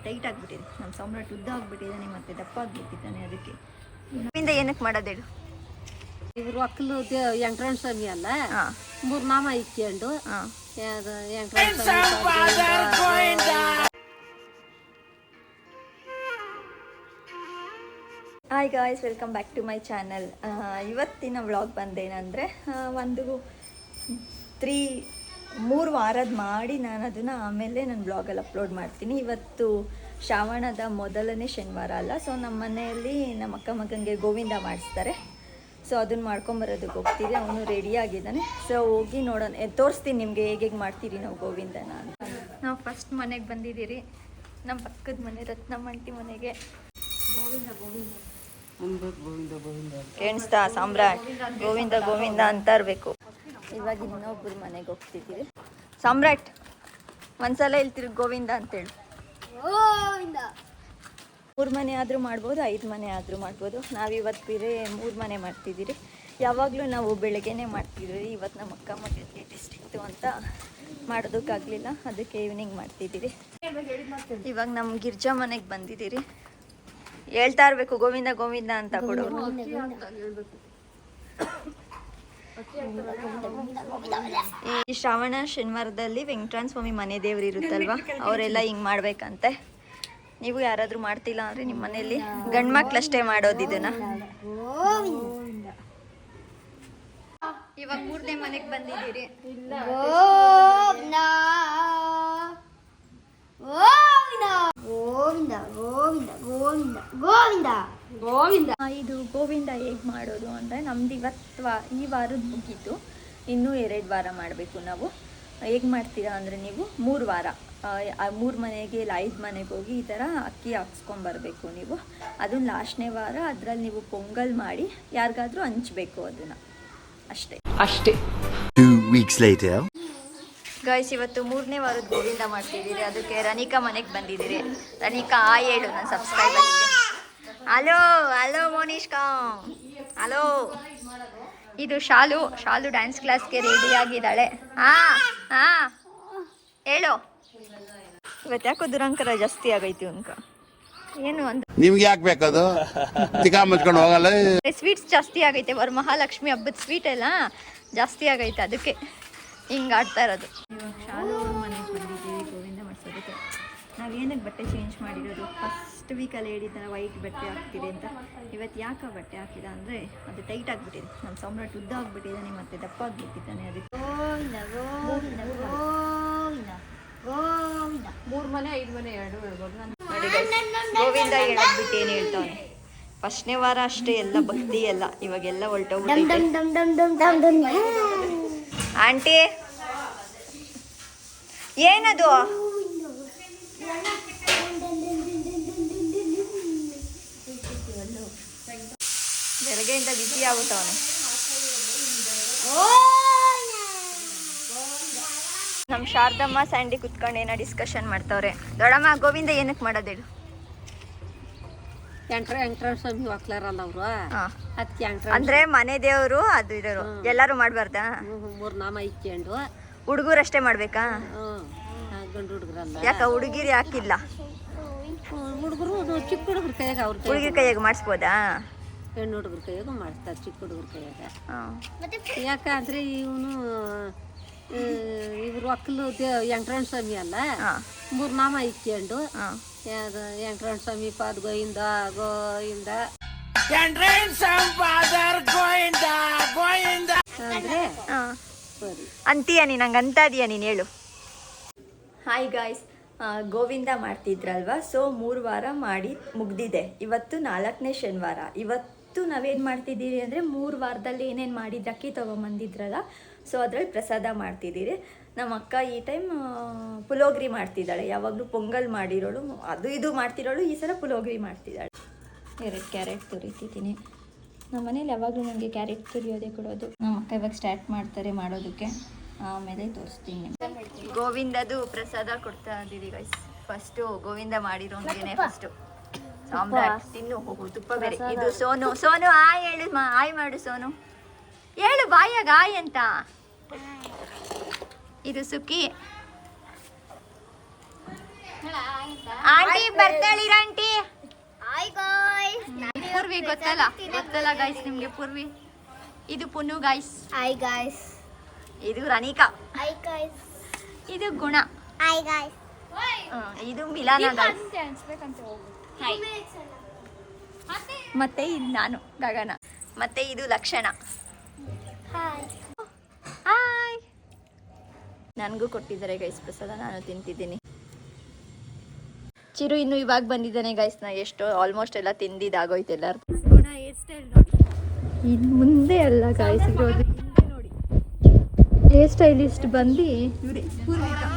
Tight ಆಗಿಬಿಟ್ಟಿದೆ. ನಮ್ಮ ಸಾಮ್ರಾಟ್ ಉದ್ದ ಆಗಿಬಿಟ್ಟಿದ್ದಾನೆ ಮತ್ತು ದಪ್ಪ ಆಗಿಬಿಟ್ಟಿದ್ದಾನೆ. ಅದಕ್ಕೆ ಇಂದ ಏನಕ್ಕೆ ಮಾಡೋದೇಳು? ಇವರು ಒಕ್ಕಲು ಎಂಟ್ರಾಣ್ ಸ್ವಾಮಿ ಅಲ್ಲ, 3 ನಾಮ ಇಕ್ಕೊಂಡು ಎಂಟ್ರಾಣ್ ಸ್ವಾಮಿ. Hi guys, welcome back to my channel. ಇವತ್ತಿನ ವ್ಲಾಗ್ ಬಂದೇನೆಂದರೆ, ಒಂದು 3 ವಾರದ ಮಾಡಿ ನಾನು ಅದನ್ನು ಆಮೇಲೆ ನನ್ನ ಬ್ಲಾಗಲ್ಲಿ ಅಪ್ಲೋಡ್ ಮಾಡ್ತೀನಿ. ಇವತ್ತು ಶ್ರಾವಣದ ಮೊದಲನೇ ಶನಿವಾರ ಅಲ್ಲ, ಸೊ ನಮ್ಮ ಮನೆಯಲ್ಲಿ ನಮ್ಮ ಅಕ್ಕ ಮಗನಿಗೆ ಗೋವಿಂದ ಮಾಡಿಸ್ತಾರೆ. ಸೊ ಅದನ್ನು ಮಾಡ್ಕೊಂಬರೋದಕ್ಕೆ ಹೋಗ್ತೀವಿ. ಅವನು ರೆಡಿಯಾಗಿದ್ದಾನೆ. ಸೊ ಹೋಗಿ ನೋಡೋಣ, ತೋರಿಸ್ತೀನಿ ನಿಮಗೆ ಹೇಗೆ ಮಾಡ್ತೀರಿ ನಾವು ಗೋವಿಂದನ ಅಂತ. ನಾವು ಫಸ್ಟ್ ಮನೆಗೆ ಬಂದಿದ್ದೀರಿ, ನಮ್ಮ ಪಕ್ಕದ ಮನೆ ರತ್ನಮ್ಮ ಆಂಟಿ ಮನೆಗೆ. ಗೋವಿಂದ ಗೋವಿಂದ ಕೇಳಿಸ್ತಾ ಸಾಮ್ರಾಟ್? ಗೋವಿಂದ ಗೋವಿಂದ ಅಂತ ಇರಬೇಕು. ಇವಾಗ ಇನ್ನೊಬ್ಬರು ಮನೆಗೆ ಹೋಗ್ತಿದ್ದೀವಿ. ಸಾಮ್ರಾಟ್ ಒಂದ್ಸಲ ಹೇಳ್ತೀರಿ ಗೋವಿಂದ ಅಂತೇಳಿ. 3 ಮನೆ ಆದರೂ ಮಾಡ್ಬೋದು, 5 ಮನೆ ಆದರೂ ಮಾಡ್ಬೋದು. ನಾವಿವತ್ತು ಬೇರೆ 3 ಮನೆ ಮಾಡ್ತಿದ್ದೀರಿ. ಯಾವಾಗಲೂ ನಾವು ಬೆಳಗ್ಗೆನೇ ಮಾಡ್ತಿದ್ವಿ. ಇವತ್ತು ನಮ್ಮ ಅಕ್ಕ ಮಗಳಿಗೆ ಟೆಸ್ಟ್ ಇತ್ತು ಅಂತ ಮಾಡೋದಕ್ಕಾಗಲಿಲ್ಲ, ಅದಕ್ಕೆ ಈವ್ನಿಂಗ್ ಮಾಡ್ತಿದ್ದೀರಿ. ಇವಾಗ ನಮ್ಮ ಗಿರ್ಜಾ ಮನೆಗೆ ಬಂದಿದ್ದೀರಿ. ಹೇಳ್ತಾ ಇರಬೇಕು ಗೋವಿಂದ ಗೋವಿಂದ ಅಂತ ಕೊಡೋರು. ಈ ಶ್ರಾವಣ ಶನಿವಾರದಲ್ಲಿ ವೆಂಕಟೇಶ್ವರ ಸ್ವಾಮಿ ಮನೆ ದೇವ್ರು ಇರುತ್ತಲ್ವ, ಅವರೆಲ್ಲ ಹಿಂಗೆ ಮಾಡ್ಬೇಕಂತೆ. ನೀವು ಯಾರಾದರೂ ಮಾಡ್ತಿಲ್ಲ ಅಂದರೆ ನಿಮ್ಮ ಮನೆಯಲ್ಲಿ ಗಂಡು ಮಕ್ಳಷ್ಟೇ ಮಾಡೋದು ಇದನ್ನ. ಇವಾಗ 3ನೇ ಮನೆಗೆ ಬಂದಿದ್ದೀರಿ. ಗೋವಿಂದ ಗೋವಿಂದ ಗೋವಿಂದ ಗೋವಿಂದ ಗೋವಿಂದ. ಇದು ಗೋವಿಂದ ಹೇಗೆ ಮಾಡೋದು ಅಂದರೆ, ನಮ್ದು ಈ ವಾರದ ಮುಗೀತು, ಇನ್ನೂ 2 ವಾರ ಮಾಡಬೇಕು ನಾವು. ಹೇಗೆ ಮಾಡ್ತೀರಾ ಅಂದರೆ, ನೀವು 3 ವಾರ 3 ಮನೆಗೆ ಇಲ್ಲ 5 ಮನೆಗೆ ಹೋಗಿ ಈ ಥರ ಅಕ್ಕಿ ಹಾಕ್ಸ್ಕೊಂಬರ್ಬೇಕು ನೀವು. ಅದನ್ನು ಲಾಸ್ಟ್ನೇ ವಾರ ಅದರಲ್ಲಿ ನೀವು ಪೊಂಗಲ್ ಮಾಡಿ ಯಾರಿಗಾದ್ರೂ ಹಂಚ್ಬೇಕು ಅದನ್ನು, ಅಷ್ಟೇ. 2 weeks later. ಗೈಸ್, ಇವತ್ತು 3ನೇ ವಾರದ ಗೋವಿಂದ ಮಾಡ್ತಿದ್ದೀರಿ. ಅದಕ್ಕೆ ರನಿಕಾ ಮನೆಗೆ ಬಂದಿದ್ದೀರಿ. ರನಿಕಾ ಹೇಳು ನನ್ನ ಸಬ್ಸ್ಕ್ರೈಬರ್ಸ್ಗೆ. Hello hello Monishka, hello. ಇದು ಶಾಲು ಡ್ಯಾನ್ಸ್ ಕ್ಲಾಸ್ಗೆ ರೆಡಿ ಆಗಿದ್ದಾಳೆ. ಹೇಳು. ಇವತ್ತು ಯಾಕೋ ದುರಂಕರ ಜಾಸ್ತಿ ಆಗೈತಿ ಅನ್ಕ. ಏನು ಅಂತ ನಿಮ್ಗೆ ಯಾಕೆ ಬೇಕದು? ಮುಚ್ಕೊಂಡು ಹೋಗಲ್ಲ. ಸ್ವೀಟ್ಸ್ ಜಾಸ್ತಿ ಆಗೈತೆ. ವರಮಹಾಲಕ್ಷ್ಮಿ ಹಬ್ಬದ ಸ್ವೀಟ್ ಎಲ್ಲ ಜಾಸ್ತಿ ಆಗೈತೆ, ಅದಕ್ಕೆ ಹಿಂಗೆ ಆಡ್ತಾ ಇರೋದು. ಇವಾಗ ಶಾಲು ಮನೆಗೆ ಬಂದಿದ್ದೀವಿ ಗೋವಿಂದ ಮಾಡಿಸೋದಕ್ಕೆ. ನಾವೇನಕ್ಕೆ ಬಟ್ಟೆ ಚೇಂಜ್ ಮಾಡಿರೋದು, ಫಸ್ಟ್ ವೀಕಲ್ಲಿ ಹೇಳಿದ್ದ ವೈಟ್ ಬಟ್ಟೆ ಹಾಕ್ತೀರಿ ಅಂತ. ಇವತ್ತು ಯಾಕೆ ಬಟ್ಟೆ ಹಾಕಿದ ಅಂದರೆ, ಅದು ಟೈಟ್ ಆಗಿಬಿಟ್ಟಿದೆ. ನಮ್ಮ ಸಾಮ್ರಾಟ್ ಉದ್ದ ಆಗಿಬಿಟ್ಟಿದ್ದಾನೆ ಮತ್ತು ದಪ್ಪ ಆಗಿಬಿಟ್ಟಿದ್ದಾನೆ. ಅದಕ್ಕೆ ಗೋವಿಂದ ಗೋವಿಂದ ಗೋವಿಂದ ಗೋವಿಂದ. 3 ಮನೆ 5 ಮನೆ 2 ಹೇಳ್ಬೋದು. ನೋಡಿ ಗೋವಿಂದ ಹೇಳೋದ್ಬಿಟ್ಟು ಏನು ಹೇಳ್ತಾವನೆ. ಫಸ್ಟ್ನೇ ವಾರ ಅಷ್ಟೇ ಎಲ್ಲ ಭಕ್ತಿ ಎಲ್ಲ, ಇವಾಗೆಲ್ಲ ಹೊರಟೋಗ್ಬಿಟ್ಟಿದೆ. ಆಂಟಿ ಏನದು? ಬೆಳಗ್ಗೆಯಿಂದ ಬಿಸಿ ಆಗುತ್ತವನು. ನಮ್ಮ ಶಾರದಮ್ಮ ಸ್ಯಾಂಡಿ ಕುತ್ಕೊಂಡು ಏನೋ ಡಿಸ್ಕಷನ್ ಮಾಡ್ತವ್ರೆ. ದೊಡ್ಡಮ್ಮ, ಗೋವಿಂದ ಏನಕ್ಕೆ ಮಾಡೋದೇಳು? ಎಂಟ್ರಾಣ್ ಸ್ವಾಮಿ ಒಕ್ಲಾರಲ್ಲ ಅವರು, ಅದಕ್ಕೆ ಅಂದ್ರೆ ಮನೆ ದೇವರು ಅದು ಇರೋರು ಎಲ್ಲರೂ ಮಾಡ್ಬಾರ್ದಾ? 3 ನಾಮ ಇಕ್ಕೊಂಡು ಹುಡುಗರಷ್ಟೇ ಮಾಡ್ಬೇಕಾ? ಗಂಡು ಹುಡುಗರಲ್ಲ. ಯಾಕ ಹುಡುಗಿರು ಯಾಕಿಲ್ಲ? ಹುಡುಗರು ಚಿಕ್ಕ ಹುಡುಗರ ಕೈಯಾಗ, ಅವ್ರ ಹುಡುಗಿರ ಕೈಯಾಗ ಮಾಡಿಸ್ಬೋದಾ? ಹೆಣ್ಣು ಹುಡುಗರ ಕೈಯಾಗ ಮಾಡಿಸ್ತಾರೆ, ಚಿಕ್ಕ ಹುಡುಗರ ಕೈಯಾಗ. ಯಾಕಂದ್ರೆ ಇವರು ಒಕ್ಕಲು ಎಂಟ್ರಾಣ್ ಸ್ವಾಮಿ ಅಲ್ಲ, 3 ನಾಮ ಇಕ್ಕೊಂಡು ಎಂಟ್ರಾಣ್ ಸ್ವಾಮಿ ಪಾದ ಗೋವಿಂದ ಗೋವಿಂದ ಅಂದ್ರೆ ಅಂತೀಯ ನೀನು? ನಂಗೆ ಅಂತಾದೀಯ ನೀನು, ಹೇಳು. ಹಾಯ್ ಗಾಯ್ಸ್, ಗೋವಿಂದ ಮಾಡ್ತಿದ್ರಲ್ವ, ಸೊ 3 ವಾರ ಮಾಡಿ ಮುಗ್ದಿದೆ. ಇವತ್ತು 4ನೇ ಶನಿವಾರ. ಇವತ್ತು ನಾವೇನು ಮಾಡ್ತಿದ್ದೀರಿ ಅಂದರೆ, 3 ವಾರದಲ್ಲಿ ಏನೇನು ಮಾಡಿದ್ದು ಅಕ್ಕಿ ತೊಗೊಂಬಂದಿದ್ರಲ್ಲ, ಸೊ ಅದ್ರಲ್ಲಿ ಪ್ರಸಾದ ಮಾಡ್ತಿದ್ದೀರಿ. ನಮ್ಮ ಅಕ್ಕ ಈ ಟೈಮ್ ಪುಳೋಗ್ರಿ ಮಾಡ್ತಿದ್ದಾಳೆ. ಯಾವಾಗಲೂ ಪೊಂಗಲ್ ಮಾಡಿರೋಳು, ಅದು ಇದು ಮಾಡ್ತಿರೋಳು, ಈ ಸಲ ಪುಳೋಗ್ರಿ ಮಾಡ್ತಿದ್ದಾಳೆ. 2 ಕ್ಯಾರೆಟ್ ತುರಿತಿದ್ದೀನಿ. ನಮ್ಮ ಮನೇಲಿ ಯಾವಾಗಲೂ ನನಗೆ ಕ್ಯಾರೆಟ್ ತುರಿಯೋದೇ ಕೊಡೋದು. ನಮ್ಮ ಅಕ್ಕ ಇವಾಗ ಸ್ಟಾರ್ಟ್ ಮಾಡ್ತಾರೆ ಮಾಡೋದಕ್ಕೆ, ಆಮೇಲೆ ತೋರಿಸ್ತೀನಿ. ಗೋವಿಂದದು ಪ್ರಸಾದ ಕೊಡ್ತಾ ಇದ್ದೀವಿ ಗೈಸ್. ಫಸ್ಟು ಗೋವಿಂದ ಮಾಡಿರೋಂಗೇನೆ ಫಸ್ಟು ಸಾಮ್ರಾಟ್ ತಿನ್ನು ಹೋಗು. ತುಪ್ಪ ಬೇರೆ. ಇದು ಸೋನು. ಸೋನು ಆಯ್ ಹೇಳು, ಆಯ್ ಮಾಡು ಸೋನು, ಹೇಳು ಬಾಯಾಗ ಆಯ್ ಅಂತ. ಇದು ಸುಖಿ, ಆಂಟಿ ಬರ್ತಾಳಿರ ಆಂಟಿ. Hi guys. ಪೂರ್ವಿ ಗೊತ್ತಲ್ಲ ಗೈಸ್ ನಿಮ್ಗೆ ಪೂರ್ವಿ. ಇದು ಪುನು ಗೈಸ್. Hi guys. ಇದು ರನಿಕಾ. Hi guys. ಇದು ಗುಣ. Hi guys. ಇದು ಮಿಲಾನ ಗೈಸ್. ಮತ್ತೆ ಇದು ನಾನು ಗಗನ. ಮತ್ತೆ ಇದು ಲಕ್ಷಣ. ಹಾಯ್. ಹಾಯ್. ನನಗೂ ಕೊಟ್ಟಿದ್ದಾರೆ ಗೈಸ್ ಪ್ರಸಾದ, ನಾನು ತಿಂತಿದ್ದೀನಿ. ಚಿರು ಇನ್ನು ಇವಾಗ ಬಂದಿದ್ದಾನೆ ಗೈಸ್. ನಾ ಎಷ್ಟು ಆಲ್ಮೋಸ್ಟ್ ಎಲ್ಲ ತಿಂದಿದ್ದಾಗೋಯ್ತು ಎಲ್ಲರೂ. ಗುಣ ಹೇರ್ ಸ್ಟೈಲ್ ನೋಡಿ. ಇನ್ನು ಮುಂದೆ ಅಲ್ಲ ಗೈಸ್ ಇರೋದು, ಹಿಂದೆ ನೋಡಿ. ಹೇರ್ ಸ್ಟೈಲಿಸ್ಟ್ ಬಂದು ಇವರೇ ಪೂರ್ವಿಕಾ.